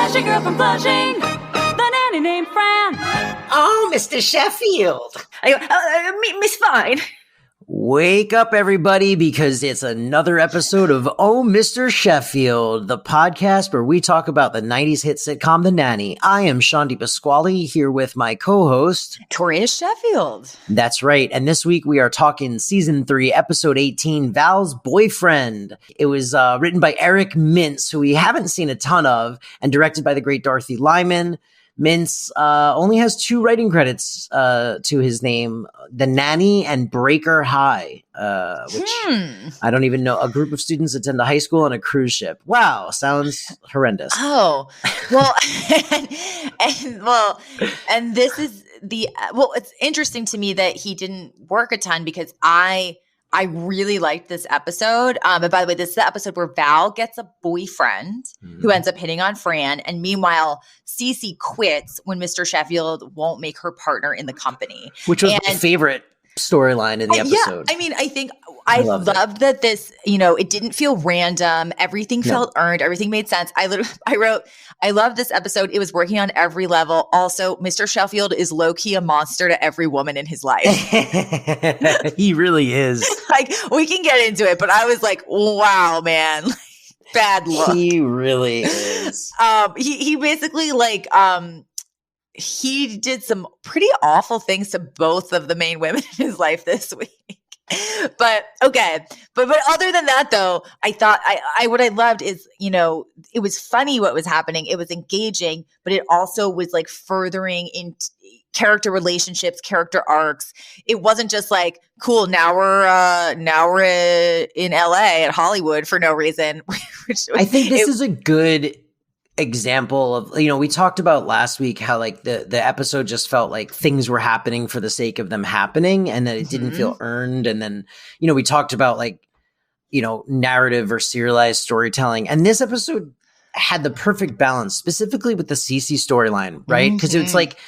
Flashy girl from Flushing, the nanny named Fran. Oh, Mr. Sheffield. Miss Fine. Wake up, everybody, because it's another episode of Oh, Mr. Sheffield, the podcast where we talk about the 90s hit sitcom The Nanny. I am Shandi Pasquale, here with my co-host, Toria Sheffield. That's right. And this week we are talking season 3, episode 18, Val's Boyfriend. It was written by Eric Mintz, who we haven't seen a ton of, and directed by the great Dorothy Lyman. Mintz only has 2 writing credits to his name, The Nanny and Breaker High, which I don't even know. A group of students attend a high school on a cruise ship. Wow, sounds horrendous. Oh, well, and this is it's interesting to me that he didn't work a ton because I really liked this episode. And by the way, this is the episode where Val gets a boyfriend who ends up hitting on Fran. And meanwhile, Cece quits when Mr. Sheffield won't make her partner in the company. Which was my favorite storyline in the episode. Yeah, I mean, I think I loved that this, it didn't feel random. Everything felt earned. Everything made sense. I wrote, I love this episode. It was working on every level. Also, Mr. Sheffield is low-key a monster to every woman in his life. He really is. Like, we can get into it, but I was like, wow, man. Bad look. He really is. He basically he did some pretty awful things to both of the main women in his life this week. But okay. But other than that though, I thought what I loved is, it was funny what was happening. It was engaging, but it also was like furthering in character relationships, character arcs. It wasn't just like, cool, now we're in LA at Hollywood for no reason. I think this is a good example of, we talked about last week how like the episode just felt like things were happening for the sake of them happening and that it didn't feel earned. And then, we talked about like, narrative or serialized storytelling. And this episode had the perfect balance, specifically with the Cece storyline, right? Because it's like,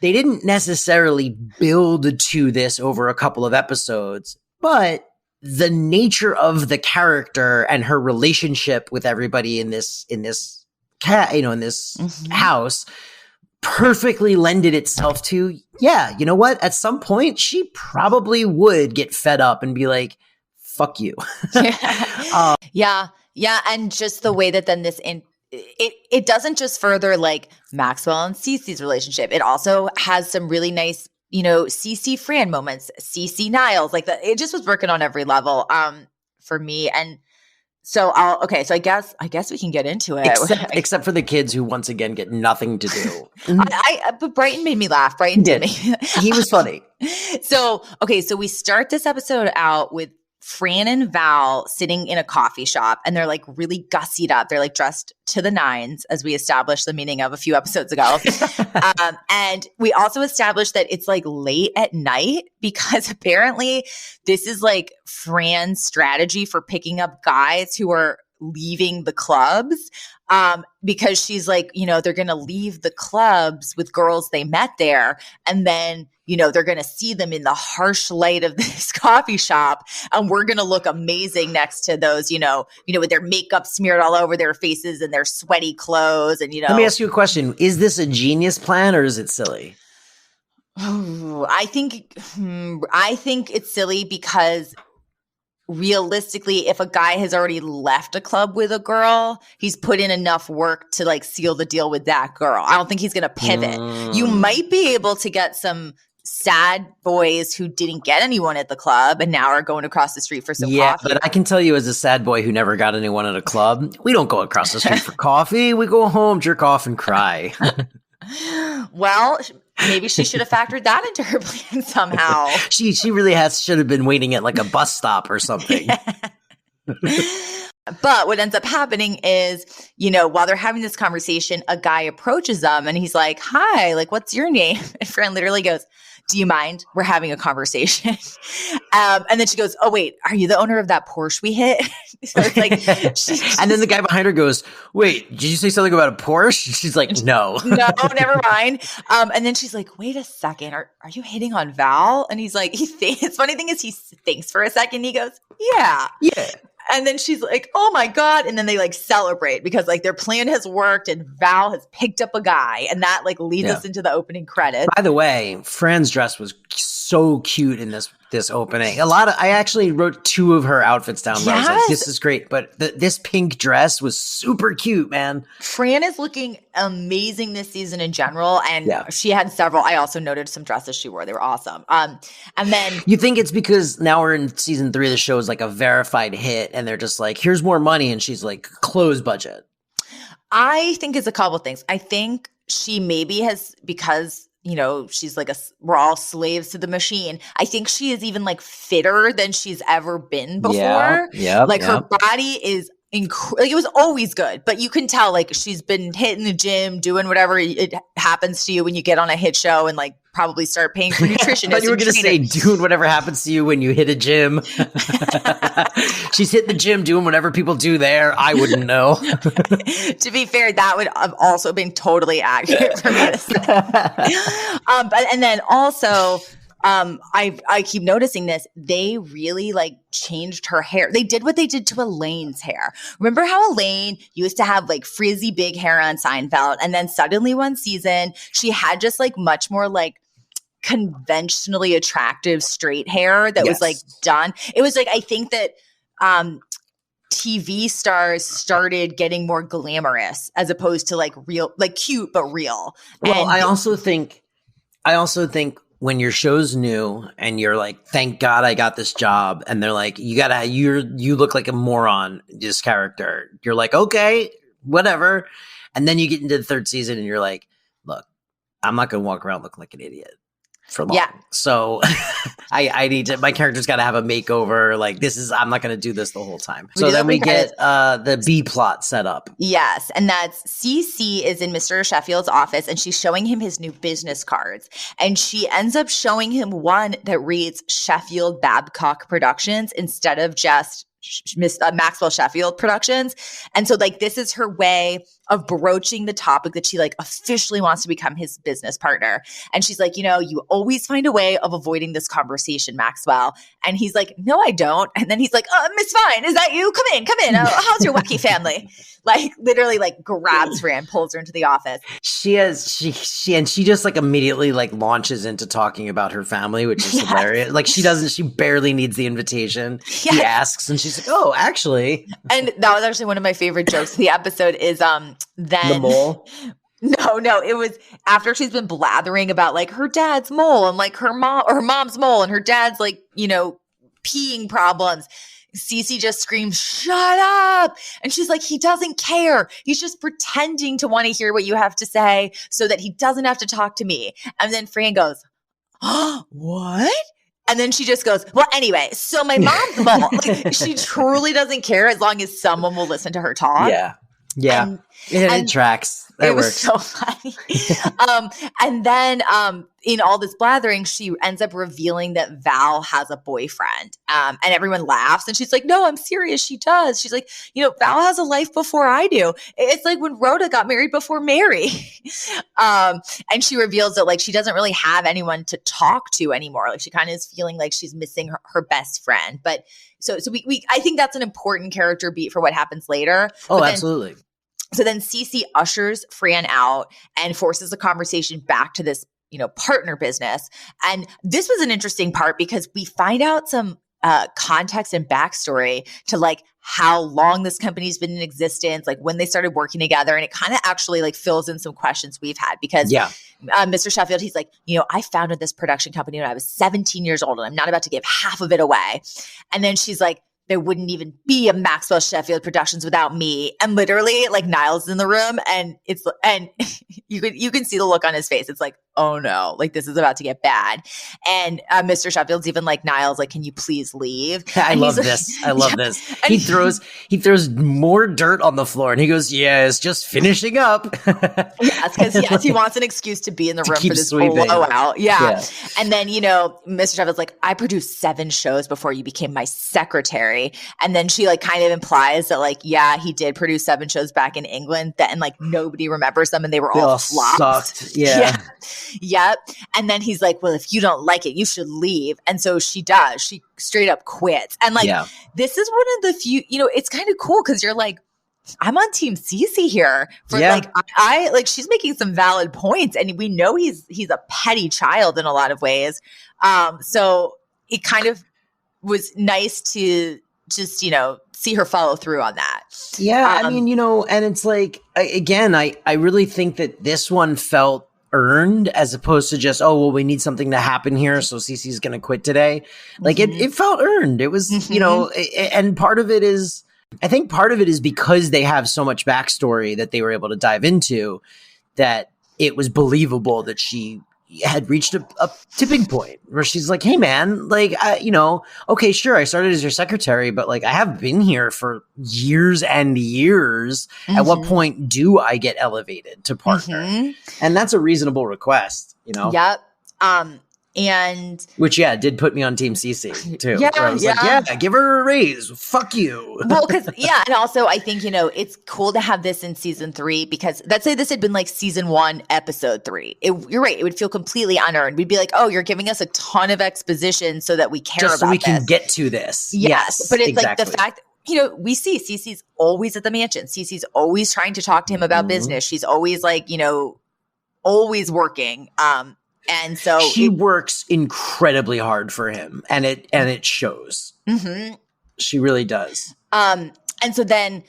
they didn't necessarily build to this over a couple of episodes, but the nature of the character and her relationship with everybody in this house perfectly lended itself to, you know what? At some point, she probably would get fed up and be like, fuck you. Yeah. And just the way that then it doesn't just further like Maxwell and Cece's relationship. It also has some really nice, Cece Fran moments, Cece Niles, like that. It just was working on every level for me. And so so I guess we can get into it. Except for the kids who once again get nothing to do. But Brighton made me laugh. Brighton did. He was funny. So we start this episode out with Fran and Val sitting in a coffee shop and they're like really gussied up. They're like dressed to the nines, as we established the meaning of a few episodes ago. And we also established that it's like late at night because apparently this is like Fran's strategy for picking up guys who are leaving the clubs. Because she's like, they're going to leave the clubs with girls they met there. And then, they're going to see them in the harsh light of this coffee shop. And we're going to look amazing next to those, with their makeup smeared all over their faces and their sweaty clothes. And, Let me ask you a question. Is this a genius plan or is it silly? I think it's silly because realistically, if a guy has already left a club with a girl, he's put in enough work to like seal the deal with that girl. I don't think he's going to pivot. You might be able to get some sad boys who didn't get anyone at the club and now are going across the street for some coffee. But I can tell you as a sad boy who never got anyone at a club, we don't go across the street for coffee. We go home, jerk off, and cry. Well, maybe she should have factored that into her plan somehow. She really should have been waiting at like a bus stop or something. But what ends up happening is, while they're having this conversation, a guy approaches them and he's like, "Hi, like, what's your name?" And Fran literally goes, "Do you mind? We're having a conversation." And then she goes, "Oh, wait, are you the owner of that Porsche we hit?" So it's like, and then the guy behind her goes, "Wait, did you say something about a Porsche?" She's like, "No, no, never mind." And then she's like, "Wait a second, are you hitting on Val?" And he's like, his funny thing is he thinks for a second. He goes, "Yeah." And then she's like, oh my God. And then they like celebrate because like their plan has worked and Val has picked up a guy. And that like leads us into the opening credits. By the way, Fran's dress was so cute in this opening. I actually wrote 2 of her outfits down. Where I was like, this is great. But this pink dress was super cute, man. Fran is looking amazing this season in general. And she had several. I also noted some dresses she wore. They were awesome. And then you think it's because now we're in season 3, the show is like a verified hit and they're just like, here's more money. And she's like, close budget. I think it's a couple things. I think she maybe has, because you know, she's like we're all slaves to the machine. I think she is even like fitter than she's ever been before. Her body is like it was always good, but you can tell like she's been hitting the gym, doing whatever it happens to you when you get on a hit show and like probably start paying for nutritionists. But you were going to say doing whatever happens to you when you hit a gym. She's hitting the gym doing whatever people do there. I wouldn't know. To be fair, that would have also been totally accurate for me to say. And then also I keep noticing this. They really like changed her hair. They did what they did to Elaine's hair. Remember how Elaine used to have like frizzy big hair on Seinfeld, and then suddenly one season she had just like much more like conventionally attractive straight hair that was like done. It was like, I think that TV stars started getting more glamorous as opposed to like real, like cute but real. Well, and I also think when your show's new and you're like, thank God I got this job, and they're like, you look like a moron, this character. You're like, okay, whatever. And then you get into the 3rd season and you're like, look, I'm not going to walk around looking like an idiot for long. Yeah. So I need to, my character's got to have a makeover. Like I'm not going to do this the whole time. So then we get the B plot set up. Yes. And that's Cece is in Mr. Sheffield's office and she's showing him his new business cards. And she ends up showing him one that reads Sheffield Babcock Productions instead of just Maxwell Sheffield Productions. And so like this is her way of broaching the topic that she like officially wants to become his business partner. And she's like, you know, you always find a way of avoiding this conversation, Maxwell. And he's like, no, I don't. And then he's like, Miss Fine, is that you? Come in. How's your wacky family? Like literally like grabs Fran, pulls her into the office. She just like immediately like launches into talking about her family, which is hilarious. Like she barely needs the invitation. Yes. He asks and she's like, oh, actually. And that was actually one of my favorite jokes of the episode is then the mole. No, it was after she's been blathering about like her dad's mole and like her mom's mole and her dad's like, you know, peeing problems. Cece just screams, shut up. And she's like, he doesn't care. He's just pretending to want to hear what you have to say so that he doesn't have to talk to me. And then Fran goes, oh, what? And then she just goes, well, anyway, so my mom's mole. Like, she truly doesn't care as long as someone will listen to her talk. Yeah. Yeah. It tracks. That works. Was so funny. And then in all this blathering, she ends up revealing that Val has a boyfriend. And everyone laughs. And she's like, no, I'm serious. She does. She's like, you know, Val has a life before I do. It's like when Rhoda got married before Mary. And she reveals that like she doesn't really have anyone to talk to anymore. Like she kind of is feeling like she's missing her best friend. But so we I think that's an important character beat for what happens later. Oh, absolutely. So then Cece ushers Fran out and forces the conversation back to this, you know, partner business. And this was an interesting part because we find out some context and backstory to like how long this company's been in existence, like when they started working together. And it kind of actually like fills in some questions we've had because Mr. Sheffield, he's like, you know, I founded this production company when I was 17 years old and I'm not about to give half of it away. And then she's like, there wouldn't even be a Maxwell Sheffield Productions without me. And literally like Niles is in the room and you can see the look on his face. It's like, oh no, like this is about to get bad. And Mr. Sheffield's even like, Niles, like, can you please leave? I love this. He throws more dirt on the floor and he goes, yes, just finishing up. Because he wants an excuse to be in the room for this blowout. Yeah. And then, you know, Mr. Sheffield's like, I produced 7 shows before you became my secretary. And then she like kind of implies that like, yeah, he did produce 7 shows back in England and like nobody remembers them and they were all all flops. sucked. Yeah. Yep. And then he's like, well, if you don't like it, you should leave. And so she does. She straight up quits. And like, this is one of the few, it's kind of cool because you're like, I'm on Team Cece here. For like, I like, she's making some valid points, and we know he's a petty child in a lot of ways. So it kind of was nice to just, see her follow through on that. Yeah. I mean, and it's like, again, I really think that this one felt earned as opposed to just, oh, well, we need something to happen here, so Cece's going to quit today. Like it felt earned. It was, and part of it is, I think part of it is because they have so much backstory that they were able to dive into, that it was believable that she had reached a tipping point where she's like, hey man, like, okay, sure, I started as your secretary, but like I have been here for years and years. At what point do I get elevated to partner? And that's a reasonable request, Yep. And which, did put me on Team Cece too. Yeah, I was like, give her a raise. Fuck you. Well, because and also I think it's cool to have this in season 3, because let's say this had been like season 1, episode 3. You're right; it would feel completely unearned. We'd be like, oh, you're giving us a ton of exposition so that we care just about so we this. can get to this. Yes, but it's exactly. like the fact. We see Cece's always at the mansion. Cece's always trying to talk to him about business. She's always like, always working. And so she works incredibly hard for him, and it shows. She really does. And so then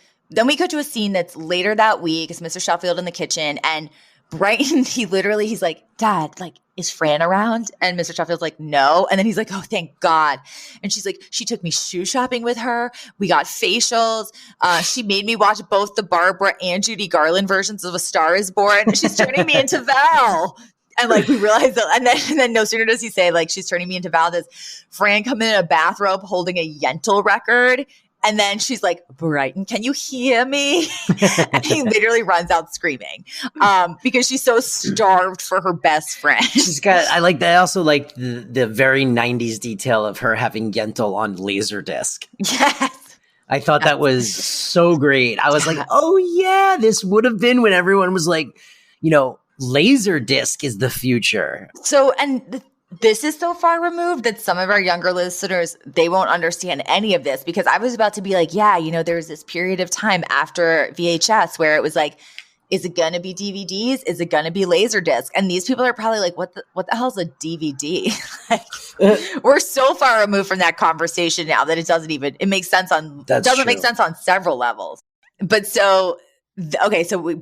we go to a scene that's later that week. It's Mr. Sheffield in the kitchen, and Brighton, he's like, Dad, like, is Fran around? And Mr. Sheffield's like, no. And then he's like, oh, thank God. And she's like, she took me shoe shopping with her. We got facials. She made me watch both the Barbara and Judy Garland versions of A Star Is Born. She's turning me into Val. And like we realize that, and then no sooner does he say like she's turning me into Val, does Fran come in a bathrobe holding a Yentl record, and then she's like, Brighton, can you hear me? And he literally runs out screaming because she's so starved for her best friend. She's got. I also like the very 90s detail of her having Yentl on Laserdisc. Yes. I thought that was so great. I was like, oh yeah, this would have been when everyone was like, Laserdisc is the future. So, and this is so far removed that some of our younger listeners, they won't understand any of this, because I was about to be like, there's this period of time after VHS where it was like, is it going to be DVDs? Is it going to be Laserdisc? And these people are probably like, what the hell's a DVD? We're so far removed from that conversation now that it doesn't make sense make sense on several levels. But so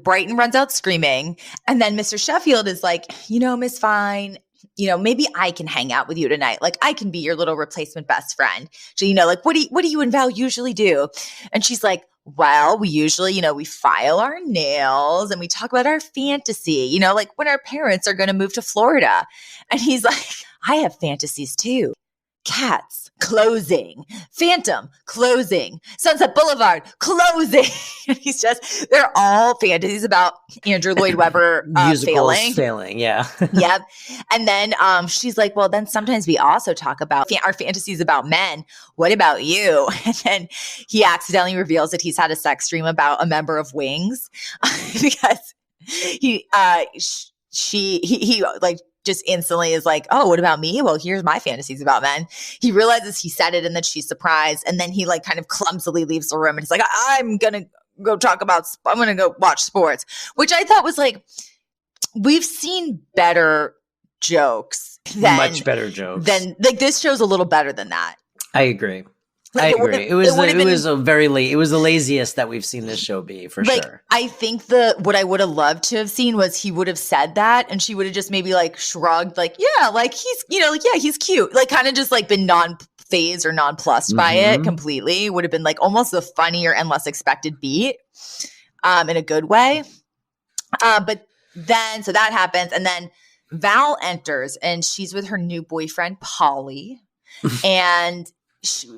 Brighton runs out screaming, and then Mr. Sheffield is like, Miss Fine, maybe I can hang out with you tonight. Like, I can be your little replacement best friend. So, like, what do you and Val usually do? And she's like, well, we usually, we file our nails and we talk about our fantasy, like when our parents are going to move to Florida. And he's like, I have fantasies too. Cats, closing. Phantom, closing. Sunset Boulevard, closing. They're all fantasies about Andrew Lloyd Webber failing. Yeah. Yep. And then she's like, well, then sometimes we also talk about our fantasies about men. What about you? And then he accidentally reveals that he's had a sex dream about a member of Wings because he like just instantly is like, oh, what about me? Well, here's my fantasies about men. He realizes he said it and that she's surprised. And then he like kind of clumsily leaves the room and he's like, I'm going to go watch sports, which I thought was like, we've seen better jokes much better jokes than like this show's a little better than that. I agree. Like, I agree. It was the laziest that we've seen this show be, for sure. I think what I would have loved to have seen was he would have said that and she would have just maybe like shrugged, like, yeah, like he's, he's cute. Like kind of just like been non-phased or nonplussed by it completely. Would have been like almost a funnier and less expected beat in a good way. But then, so that happens. And then Val enters and she's with her new boyfriend, Polly. And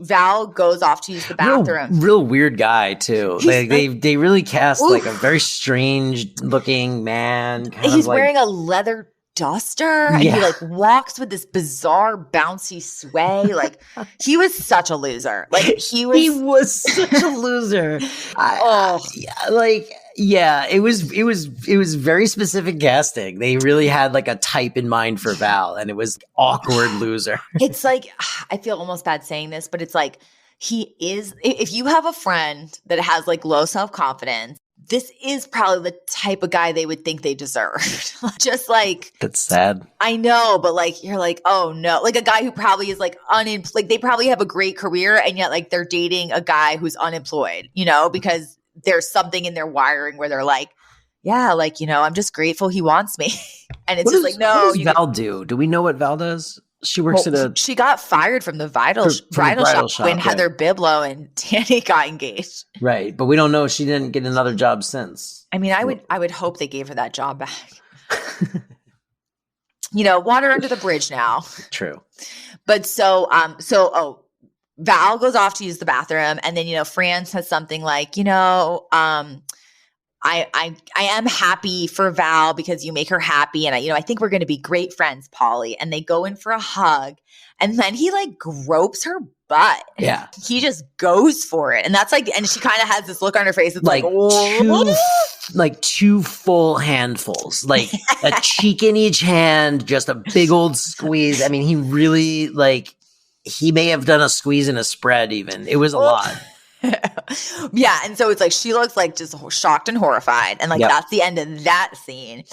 Val goes off to use the bathroom. Real weird guy too. They really cast like a very strange looking man. He's wearing a leather duster and he like walks with this bizarre bouncy sway. Like he was such a loser. Like he was such a loser. Yeah, it was very specific casting. They really had like a type in mind for Val, and it was awkward loser. It's like, I feel almost bad saying this, but it's like, he is, if you have a friend that has like low self-confidence, this is probably the type of guy they would think they deserved. Just like, that's sad. I know, but like, you're like, oh no, like a guy who probably is like like they probably have a great career and yet like they're dating a guy who's unemployed, you know, because there's something in their wiring where they're like, yeah, like, you know, I'm just grateful he wants me. And it's just like, no. What does Val do? Do we know what Val does? She works at a. She got fired from the bridal shop when Heather Biblow and Danny got engaged. Right, but we don't know if she didn't get another job since. I mean, I would hope they gave her that job back. You know, water under the bridge now. True. But Val goes off to use the bathroom, and then, you know, Fran says something like, you know, I am happy for Val because you make her happy. And I think we're going to be great friends, Polly. And they go in for a hug, and then he like gropes her butt. Yeah. He just goes for it. And that's like, and she kind of has this look on her face. It's like two full handfuls, like a cheek in each hand, just a big old squeeze. I mean, he really he may have done a squeeze and a spread even. It was a lot. Yeah, and so it's like she looks like just shocked and horrified, and like that's the end of that scene.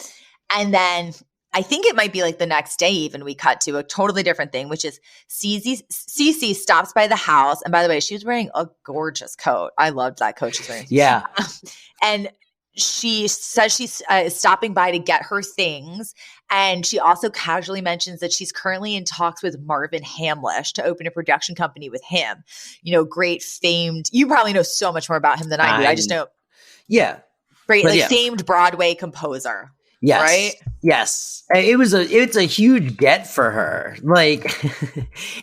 And then I think it might be like the next day even we cut to a totally different thing, which is Cece stops by the house, and by the way, she was wearing a gorgeous coat. I loved that coat she's wearing. Yeah, and she says she's stopping by to get her things. And she also casually mentions that she's currently in talks with Marvin Hamlish to open a production company with him. You know, great famed, you probably know so much more about him than I do. I just know. Yeah. Great, famed Broadway composer. Yes. Right? Yes. It's a huge get for her. Like,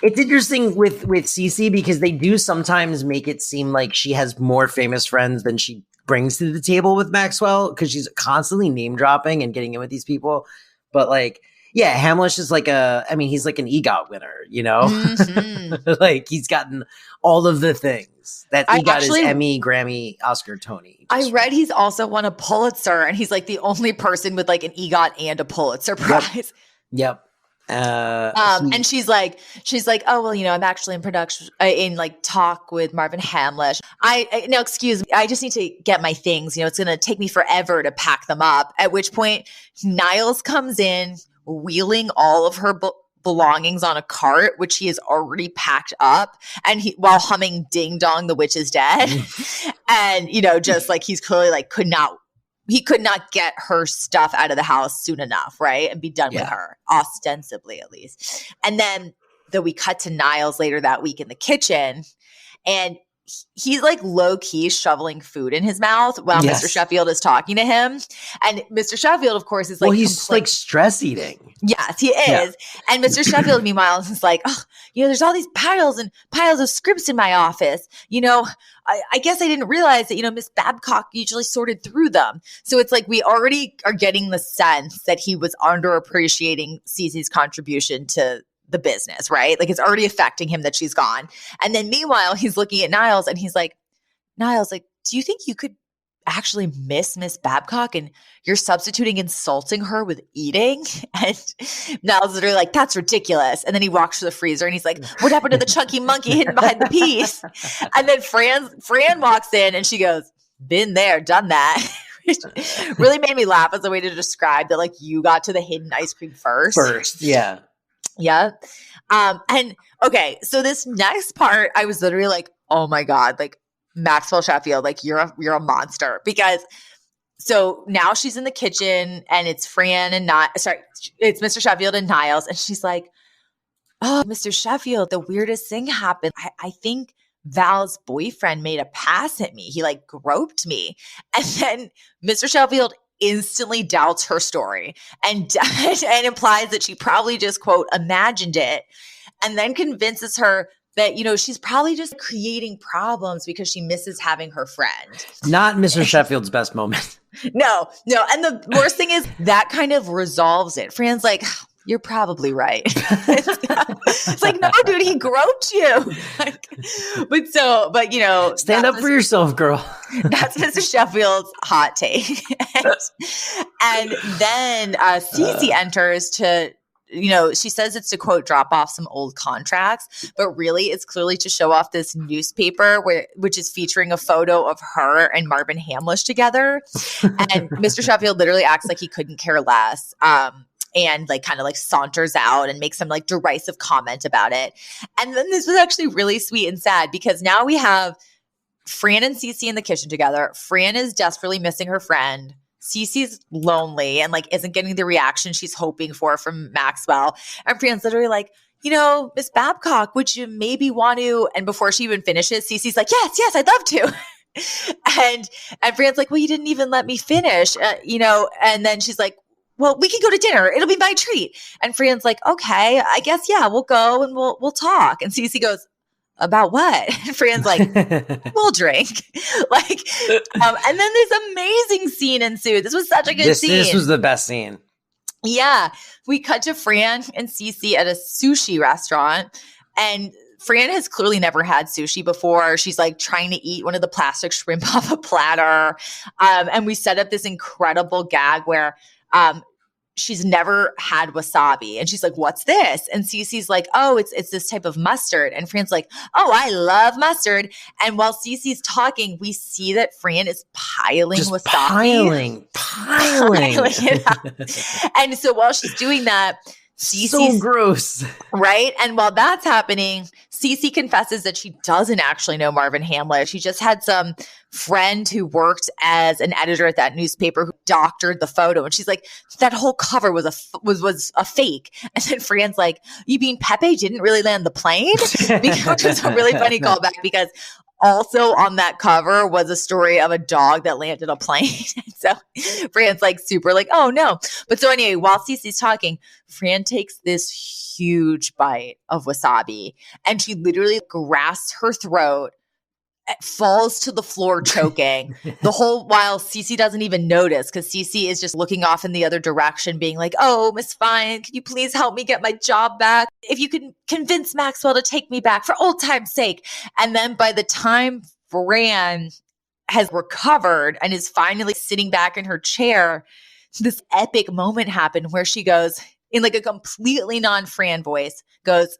it's interesting with Cece because they do sometimes make it seem like she has more famous friends than she brings to the table with Maxwell, because she's constantly name dropping and getting in with these people. But Hamlish is he's like an EGOT winner, you know? Mm-hmm. Like, he's gotten all of the things that EGOT is Emmy, Grammy, Oscar, Tony. I read he's also won a Pulitzer, and he's like the only person with like an EGOT and a Pulitzer Prize. Yep. And she's like, oh, well, you know, I'm actually in production in like talk with Marvin Hamlish. No, excuse me. I just need to get my things. You know, it's going to take me forever to pack them up. At which point Niles comes in wheeling all of her belongings on a cart, which he has already packed up, and while humming "Ding Dong, the Witch is Dead." And, you know, just like he's clearly like he could not get her stuff out of the house soon enough, right? And be done with her, ostensibly at least. And then we cut to Niles later that week in the kitchen, and he's like low key shoveling food in his mouth while Mr. Sheffield is talking to him. And Mr. Sheffield, of course, is like, he's like stress eating. Yes, he is. Yeah. And Mr. Sheffield, meanwhile, is like, oh, you know, there's all these piles and piles of scripts in my office. You know, I guess I didn't realize that, you know, Miss Babcock usually sorted through them. So it's like we already are getting the sense that he was underappreciating Cece's contribution to the business, right? Like, it's already affecting him that she's gone. And then meanwhile, he's looking at Niles and he's like, Niles, like, do you think you could actually miss Miss Babcock and you're substituting insulting her with eating? And Niles is literally like, that's ridiculous. And then he walks to the freezer and he's like, what happened to the chunky monkey hidden behind the piece? And then Fran walks in and she goes, been there, done that. Which really made me laugh as a way to describe that, like, you got to the hidden ice cream first. Yeah. Yeah. And okay, so this next part, I was literally like, oh my God, like, Maxwell Sheffield, like, you're a monster. Because so now she's in the kitchen and it's it's Mr. Sheffield and Niles. And she's like, oh, Mr. Sheffield, the weirdest thing happened. I think Val's boyfriend made a pass at me. He like groped me. And then Mr. Sheffield instantly doubts her story and implies that she probably just, quote, imagined it, and then convinces her that, you know, she's probably just creating problems because she misses having her friend. Not Mr. Sheffield's best moment. No. And the worst thing is that kind of resolves it. Fran's like, you're probably right. It's like, no, dude, he groped you. But stand up for yourself, girl. That's Mr. Sheffield's hot take. and then Cece enters to, she says it's to, quote, drop off some old contracts, but really it's clearly to show off this newspaper which is featuring a photo of her and Marvin Hamlish together. And Mr. Sheffield literally acts like he couldn't care less. And like kind of like saunters out and makes some like derisive comment about it. And then this was actually really sweet and sad because now we have Fran and Cece in the kitchen together. Fran is desperately missing her friend. Cece's lonely and like isn't getting the reaction she's hoping for from Maxwell. And Fran's literally like, Miss Babcock, would you maybe want to? And before she even finishes, Cece's like, yes, I'd love to. and Fran's like, well, you didn't even let me finish, and then she's like, well, we can go to dinner. It'll be my treat. And Fran's like, okay, I guess, yeah, we'll go and we'll talk. And Cece goes, about what? And Fran's like, we'll drink. And then this amazing scene ensued. This was such a good scene. This was the best scene. Yeah. We cut to Fran and Cece at a sushi restaurant. And Fran has clearly never had sushi before. She's like trying to eat one of the plastic shrimp off a platter. And we set up this incredible gag where she's never had wasabi. And she's like, what's this? And Cece's like, oh, it's this type of mustard. And Fran's like, oh, I love mustard. And while Cece's talking, we see that Fran is piling just wasabi. Piling it up. And so while she's doing that, Cece's so gross. Right? And while that's happening, Cece confesses that she doesn't actually know Marvin Hamlish. She just had some friend who worked as an editor at that newspaper who doctored the photo. And she's like, that whole cover was a fake. And then Fran's like, you mean Pepe didn't really land the plane? Which is a really funny callback because also on that cover was a story of a dog that landed a plane. So Fran's like super like, oh no. But so anyway, while Cece's talking, Fran takes this huge bite of wasabi and she literally grasps her throat, falls to the floor choking the whole while Cece doesn't even notice because Cece is just looking off in the other direction being like, oh, Miss Fine, can you please help me get my job back? If you can convince Maxwell to take me back for old time's sake. And then by the time Fran has recovered and is finally sitting back in her chair, this epic moment happened where she goes in like a completely non-Fran voice, goes,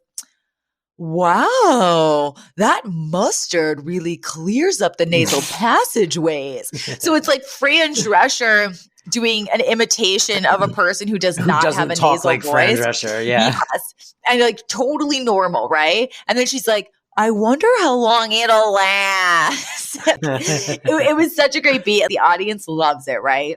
wow, that mustard really clears up the nasal passageways. So it's like Fran Drescher doing an imitation of a person who does not have a nasal like voice. Fran Drescher, yeah. Yes. And like totally normal, right? And then she's like, I wonder how long it'll last. It was such a great beat. The audience loves it, right?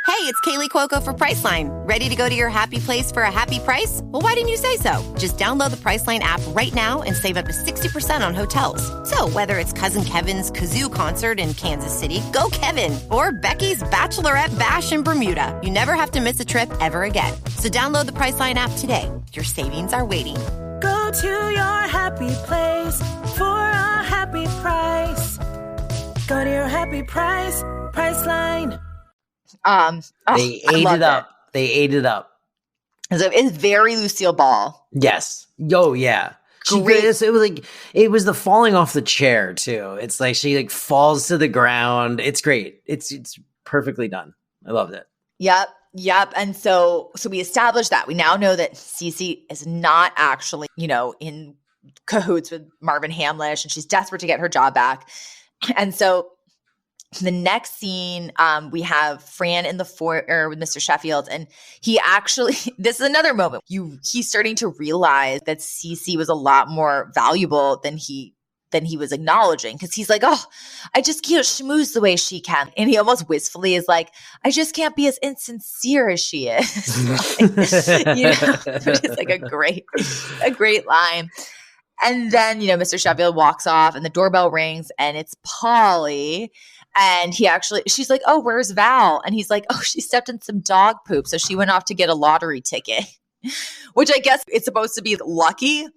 Hey, it's Kaylee Cuoco for Priceline. Ready to go to your happy place for a happy price? Well, why didn't you say so? Just download the Priceline app right now and save up to 60% on hotels. So whether it's Cousin Kevin's Kazoo Concert in Kansas City, go Kevin, or Becky's Bachelorette Bash in Bermuda, you never have to miss a trip ever again. So download the Priceline app today. Your savings are waiting. Go to your happy place for a happy price. Go to your happy price, Priceline. They ate it up. They ate it up. It's very Lucille Ball. Yes. Oh yeah. It was the falling off the chair too. It's like she like falls to the ground. It's great. It's perfectly done. I loved it. Yep. And so we established that. We now know that Cece is not actually, in cahoots with Marvin Hamlish and she's desperate to get her job back. And so the next scene, we have Fran in the foyer with Mr. Sheffield, and he actually, this is another moment. He's starting to realize that Cece was a lot more valuable than he was acknowledging, because he's like, oh, I just can't schmooze the way she can. And he almost wistfully is like, I just can't be as insincere as she is. Which is like a great line. And then, Mr. Sheffield walks off and the doorbell rings and it's Polly. And she's like, oh, where's Val? And he's like, oh, she stepped in some dog poop. So she went off to get a lottery ticket, which I guess it's supposed to be lucky.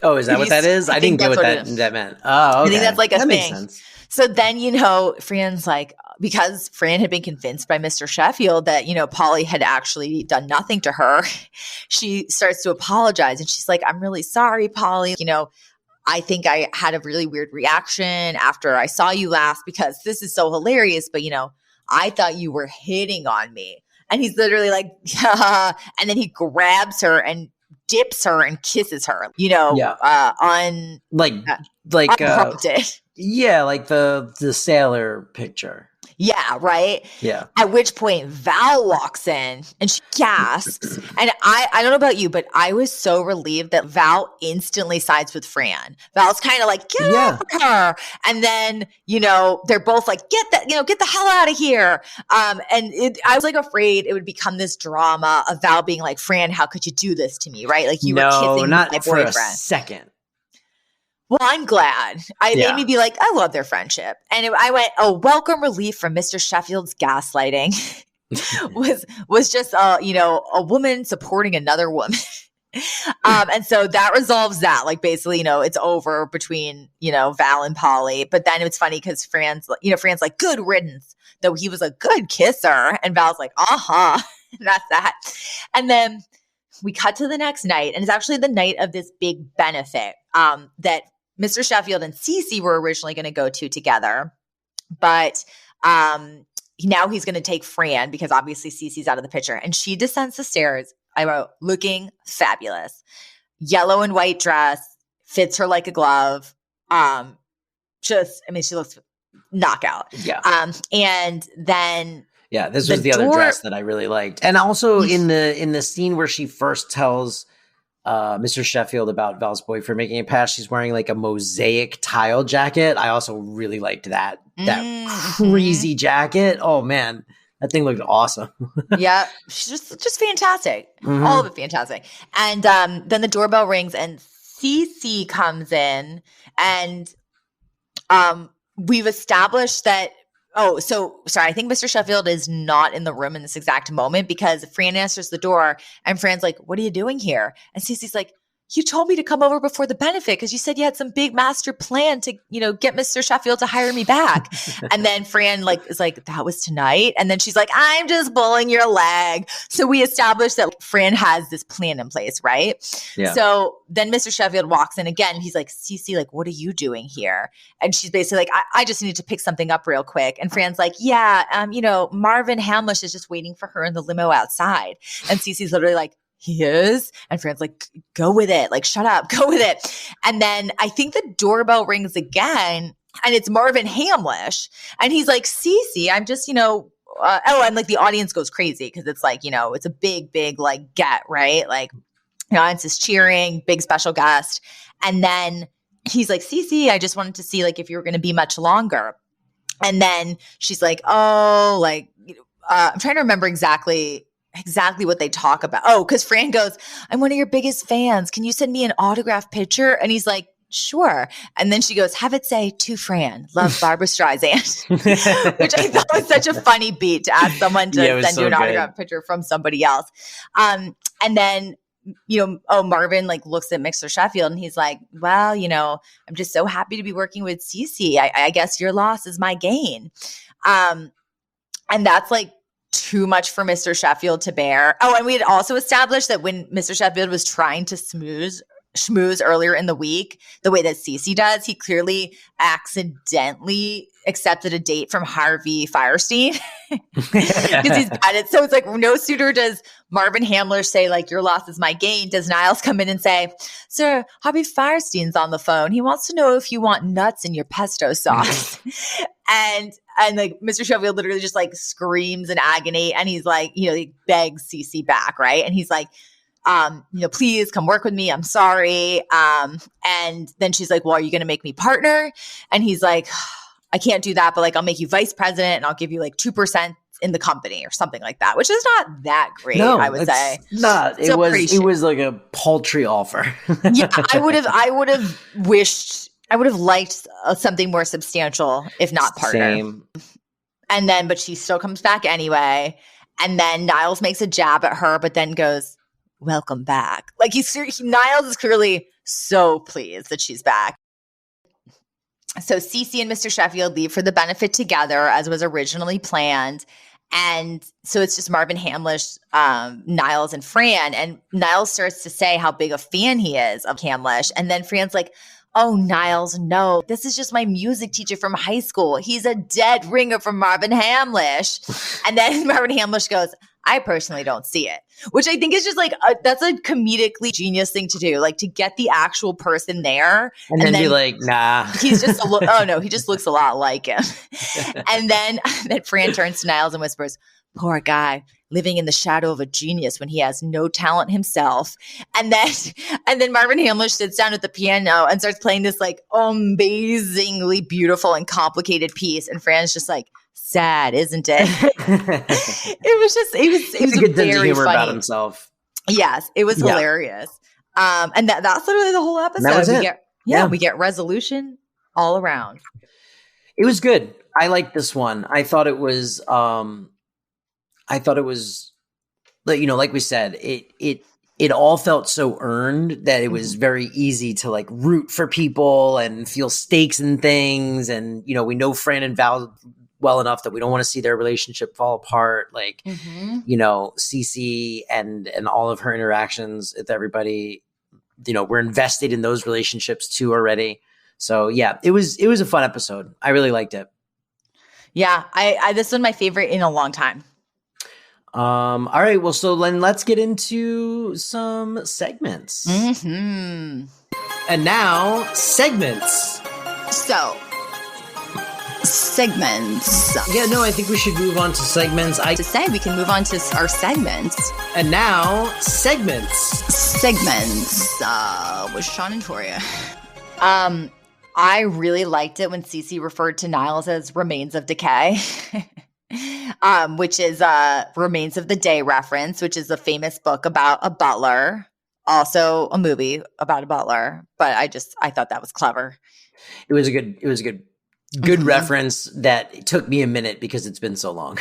Oh, is that what that is? I didn't get what that meant. Oh, okay. I think that's like a thing. Makes sense. So then, Fran's like, because Fran had been convinced by Mr. Sheffield that, Polly had actually done nothing to her, she starts to apologize. And she's like, I'm really sorry, Polly. I think I had a really weird reaction after I saw you last because this is so hilarious. But, I thought you were hitting on me. And he's literally like, yeah. And then he grabs her and dips her and kisses her, unprompted. Yeah, like the sailor picture. Yeah, right? Yeah. At which point Val walks in and she gasps. And I don't know about you, but I was so relieved that Val instantly sides with Fran. Val's kind of like, get off her. And then, they're both like, get the hell out of here. I was like afraid it would become this drama of Val being like, Fran, how could you do this to me? Right? Like you were kissing not my for boyfriend. a second. Well, I'm glad. It made me be like, I love their friendship. And I went, a welcome relief from Mr. Sheffield's gaslighting was just, a woman supporting another woman. And so that resolves that. Like basically, it's over between, Val and Polly. But then it's funny because Fran's like, good riddance, though he was a good kisser. And Val's like, uh-huh. And that's that. And then we cut to the next night. And it's actually the night of this big benefit that Mr. Sheffield and Cece were originally going to go to together. But now he's going to take Fran because obviously Cece's out of the picture. And she descends the stairs, I wrote, looking fabulous. Yellow and white dress, fits her like a glove. She looks knockout. Yeah. And then this was the other dress that I really liked. And also in the scene where she first tells Mr. Sheffield about Val's boyfriend making a pass, she's wearing like a mosaic tile jacket. I also really liked that crazy jacket. Oh man, that thing looked awesome. Yeah, she's just fantastic. All of it fantastic. And then the doorbell rings and Cece comes in, and we've established that. Oh, so sorry. I think Mr. Sheffield is not in the room in this exact moment because Fran answers the door and Fran's like, what are you doing here? And Cece's like, you told me to come over before the benefit because you said you had some big master plan to, get Mr. Sheffield to hire me back. And then Fran is like, that was tonight. And then she's like, I'm just pulling your leg. So we established that Fran has this plan in place, right? Yeah. So then Mr. Sheffield walks in again. He's like, Cece, like, what are you doing here? And she's basically like, I just need to pick something up real quick. And Fran's like, yeah, Marvin Hamlish is just waiting for her in the limo outside. And Cece's literally like, he is? And Fran's like, go with it. Like, shut up. Go with it. And then I think the doorbell rings again and it's Marvin Hamlish. And he's like, Cece, I'm just, and like the audience goes crazy because it's like, it's a big, like get, right? Like, it's just cheering, big special guest. And then he's like, Cece, I just wanted to see like if you were going to be much longer. And then she's like, oh, like, I'm trying to remember exactly what they talk about. Oh, because Fran goes, I'm one of your biggest fans. Can you send me an autograph picture? And he's like, sure. And then she goes, have it say to Fran, love Barbara Streisand, which I thought was such a funny beat to ask someone to send you an autograph picture from somebody else. And then, Marvin like looks at Mr. Sheffield and he's like, well, I'm just so happy to be working with Cece. I guess your loss is my gain. And that's like too much for Mr. Sheffield to bear. Oh, and we had also established that when Mr. Sheffield was trying to schmooze earlier in the week, the way that Cece does, he clearly accidentally accepted a date from Harvey Fierstein because he's got it. So it's like no sooner does Marvin Hamlish say like your loss is my gain, does Niles come in and say, sir, Harvey Firestein's on the phone. He wants to know if you want nuts in your pesto sauce. And like Mr. Sheffield literally just like screams in agony and he's like, he begs Cece back, right? And he's like, please come work with me. I'm sorry. And then she's like, well, are you going to make me partner? And he's like, I can't do that, but like, I'll make you vice president and I'll give you like 2% in the company or something like that, which is not that great. No, I would say not. It was like a paltry offer. Yeah. I would have liked something more substantial, if not partner. Same. And then, but she still comes back anyway. And then Niles makes a jab at her, but then goes, welcome back. Like Niles is clearly so pleased that she's back. So Cece and Mr. Sheffield leave for the benefit together as was originally planned. And so it's just Marvin Hamlish, Niles, and Fran. And Niles starts to say how big a fan he is of Hamlish. And then Fran's like, oh, Niles, no, this is just my music teacher from high school. He's a dead ringer from Marvin Hamlish. And then Marvin Hamlish goes, I personally don't see it, which I think is just like, that's a comedically genius thing to do, like to get the actual person there. And then be like, nah. He's just, oh no, he just looks a lot like him. And then Fran turns to Niles and whispers, poor guy, living in the shadow of a genius when he has no talent himself. And then Marvin Hamlish sits down at the piano and starts playing this like amazingly beautiful and complicated piece. And Fran's just like, sad, isn't it? it was a good sense of humor funny. About himself. Yes, it was hilarious. And that's literally the whole episode. That was it. We get resolution all around. It was good. I liked this one. I thought it was like we said, it all felt so earned that it was very easy to like root for people and feel stakes in things. And, we know Fran and Val well enough that we don't want to see their relationship fall apart. Like, Cece and all of her interactions with everybody, we're invested in those relationships too already. So yeah, it was a fun episode. I really liked it. Yeah. I this was my favorite in a long time. All right. Well, so then let's get into some segments. Mm-hmm. And now segments. So segments. Yeah, no, I think we should move on to segments. To say we can move on to our segments. And now segments. Segments with Sean and Toria. I really liked it when Cece referred to Niles as Remains of Decay. Which is Remains of the Day reference, which is a famous book about a butler, also a movie about a butler. But I thought that was clever. It was a good reference that took me a minute because it's been so long.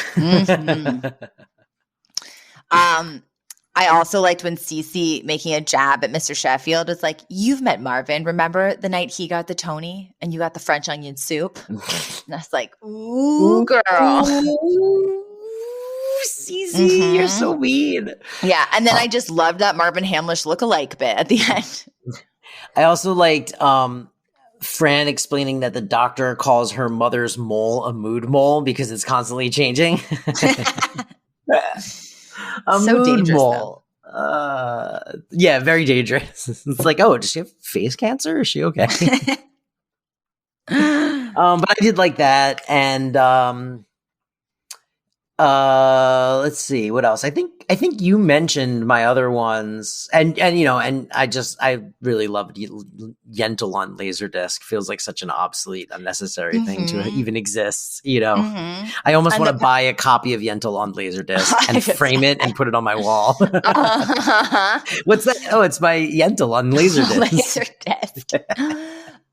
I also liked when Cece making a jab at Mr. Sheffield was like, you've met Marvin. Remember the night he got the Tony and you got the French onion soup? And I was like, ooh, girl. Ooh, Cece, you're so mean. Yeah. And then I just loved that Marvin Hamlish lookalike bit at the end. I also liked Fran explaining that the doctor calls her mother's mole a mood mole because it's constantly changing. So dangerous. Yeah, very dangerous. It's like, oh, does she have face cancer? Is she okay? But I did like that, and let's see what else. I think you mentioned my other ones, and I really loved Yentl on Laserdisc. Feels like such an obsolete, unnecessary thing to even exist. I almost want to buy a copy of Yentl on Laserdisc and frame it and put it on my wall. What's that? Oh, it's my Yentl on Laserdisc.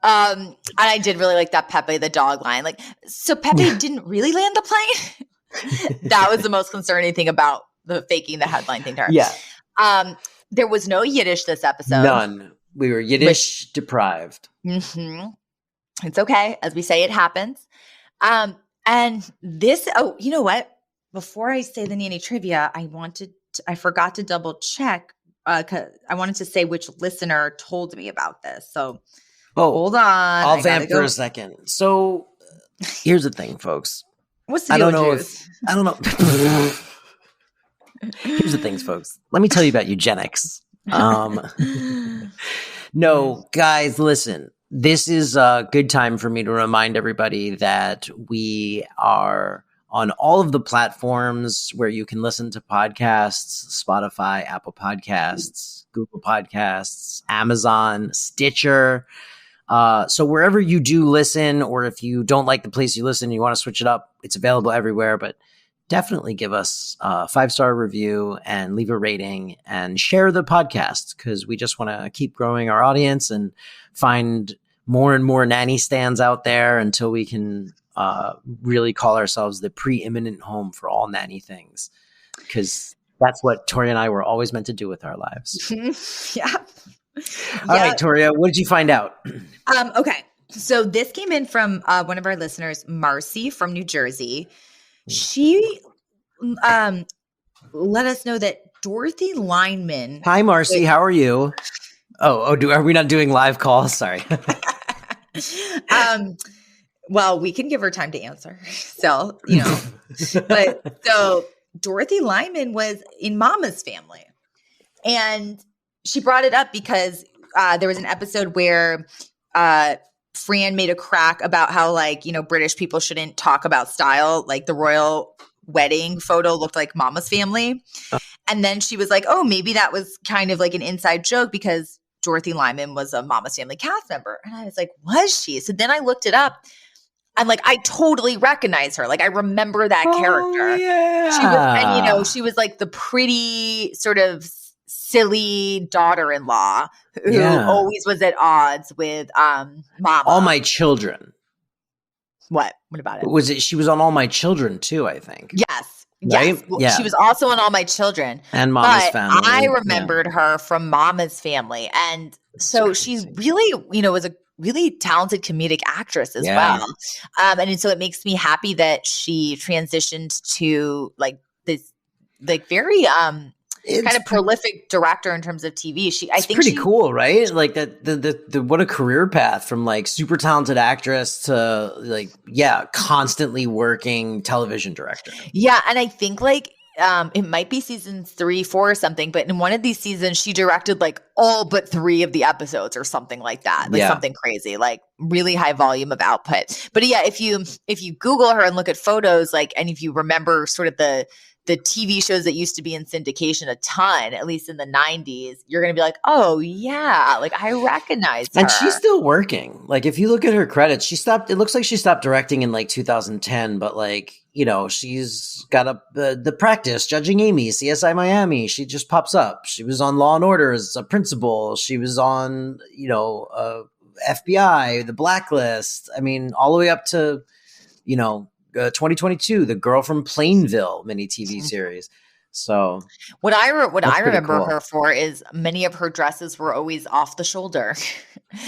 And I did really like that Pepe the dog line. Like, so Pepe didn't really land the plane. That was the most concerning thing about the faking the headline thing to her. Yeah. There was no Yiddish this episode. None. We were Yiddish deprived. Mm-hmm. It's okay. As we say, it happens. And this, you know what? Before I say the Nanny trivia, I forgot to double check because I wanted to say which listener told me about this. So hold on. I'll vamp for a second. So here's the thing, folks. What's the deal with I don't know. Here's the things, folks. Let me tell you about eugenics. No, guys, listen. This is a good time for me to remind everybody that we are on all of the platforms where you can listen to podcasts: Spotify, Apple Podcasts, Google Podcasts, Amazon, Stitcher. So wherever you do listen, or if you don't like the place you listen and you want to switch it up, it's available everywhere. But definitely give us a 5-star review and leave a rating and share the podcast, because we just want to keep growing our audience and find more and more nanny stands out there until we can really call ourselves the preeminent home for all nanny things, because that's what Toria and I were always meant to do with our lives. Yeah. All right, Toria, what did you find out? Okay. So this came in from one of our listeners, Marcy from New Jersey. She let us know that Dorothy Lineman. Hi, Marcy. How are you? Are we not doing live calls? Sorry. Well, we can give her time to answer. So, but so Dorothy Lineman was in Mama's Family. And she brought it up because there was an episode where Fran made a crack about how, like, British people shouldn't talk about style. Like the royal wedding photo looked like Mama's Family. And then she was like, oh, maybe that was kind of like an inside joke because Dorothy Lineman was a Mama's Family cast member. And I was like, was she? So then I looked it up. And like, I totally recognize her. Like, I remember that character. Yeah. She was like the pretty sort of silly daughter-in-law who always was at odds with Mama. All My Children. What about it? She was on All My Children too, I think. Yes. Right? Yes. Well, Yeah. She was also on All My Children. And Mama's Family. I remembered her from Mama's Family. And so she's really, was a really talented comedic actress as well. And so it makes me happy that she transitioned to like this, like very kind of prolific director in terms of TV. I think pretty cool, right? Like that the what a career path from like super talented actress to like constantly working television director. Yeah, and I think like it might be season 3, 4 or something, but in one of these seasons she directed like all but 3 of the episodes or something like that. Like something crazy, like really high volume of output. But yeah, if you Google her and look at photos, like, and if you remember sort of the TV shows that used to be in syndication a ton, at least in the 90s, you're going to be like, oh yeah, like I recognize her. And she's still working. Like if you look at her credits, it looks like she stopped directing in like 2010, but like, she's got The Practice, Judging Amy, CSI Miami. She just pops up. She was on Law and Order as a principal. She was on, FBI, The Blacklist. I mean, all the way up to, 2022, The Girl from Plainville mini TV series. So what I remember cool. her for is many of her dresses were always off the shoulder.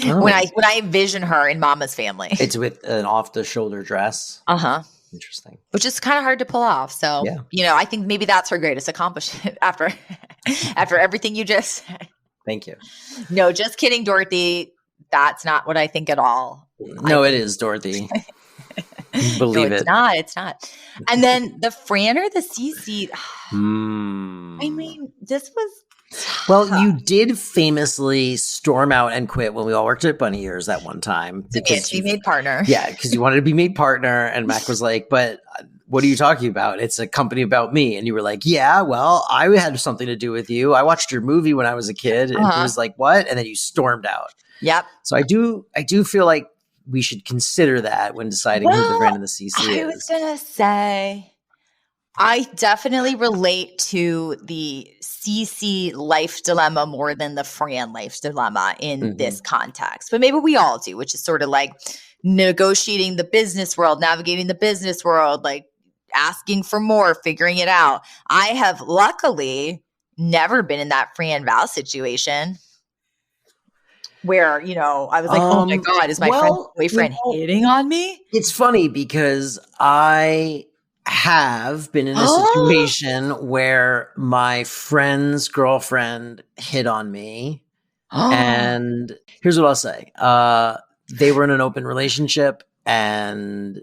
When I envision her in Mama's Family, it's with an off the shoulder dress. Interesting. Which is kind of hard to pull off. So I think maybe that's her greatest accomplishment after everything you just said. Thank you. No, just kidding, Dorothy. That's not what I think at all. No, it is, Dorothy. Believe no, it. It's not. And then the Fran or the CC. I mean, this was tough. Well, you did famously storm out and quit when we all worked at Bunny Ears that one time. To be made partner. Yeah, because you wanted to be made partner. And Mac was like, but what are you talking about? It's a company about me. And you were like, yeah, well, I had something to do with you. I watched your movie when I was a kid. And it was like, what? And then you stormed out. Yep. So I do feel like we should consider that when deciding who the Fran and the CC is. I was going to say, I definitely relate to the CC life dilemma more than the Fran life dilemma in this context. But maybe we all do, which is sort of like negotiating the business world, navigating the business world, like asking for more, figuring it out. I have luckily never been in that Fran Val situation. Where, I was like, oh my God, is my friend's boyfriend hitting on me? It's funny because I have been in a situation where my friend's girlfriend hit on me. And here's what I'll say. They were in an open relationship and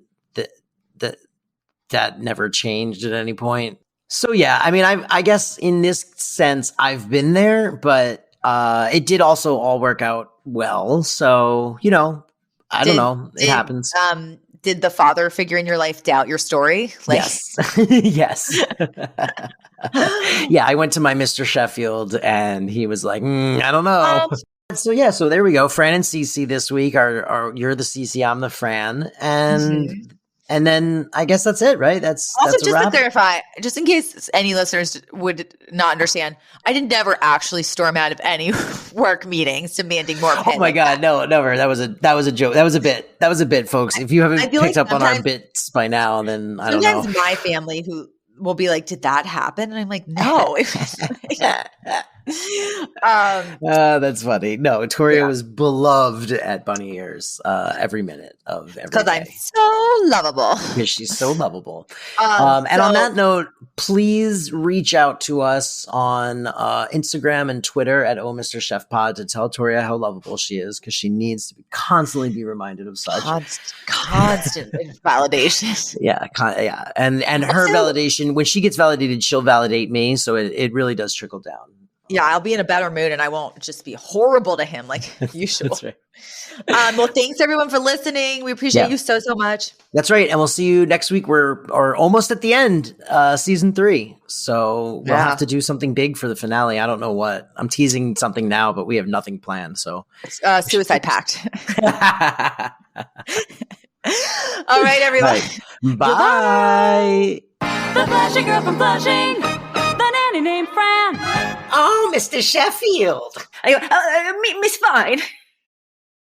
that never changed at any point. So yeah, I mean, I guess in this sense, I've been there, but it did also all work out well. So, I don't know. It happens. Did the father figure in your life doubt your story? Yes. Yes. Yeah, I went to my Mr. Sheffield and he was like, I don't know. So yeah, so there we go. Fran and Cece this week are you're the Cece, I'm the Fran. And then I guess that's it, right? That's just to clarify, just in case any listeners would not understand, I did never actually storm out of any work meetings demanding more pay. Oh my God, no, never. That was a joke. That was a bit, folks. If you haven't picked up on our bits by now, then I don't know. Sometimes my family who will be like, "Did that happen?" And I'm like, "No." It was That's funny. No, Toria was beloved at Bunny Ears every minute of every Because day. I'm so lovable. Because she's so lovable. And on that note, please reach out to us on Instagram and Twitter at Oh Mr. Chef Pod to tell Toria how lovable she is, because she needs to constantly be reminded of such. Constant validation. Yeah, and her validation, when she gets validated, she'll validate me. So it really does trickle down. Yeah, I'll be in a better mood and I won't just be horrible to him like usual. That's right. Well, thanks everyone for listening. We appreciate you so much. That's right. And we'll see you next week. We're almost at the end, season 3. So we'll have to do something big for the finale. I don't know what. I'm teasing something now, but we have nothing planned. So Suicide Pact. All right, everyone. Right. Bye. The Flushing Girl from Flushing. The nanny named Fran. Oh, Mr. Sheffield. Miss Fine.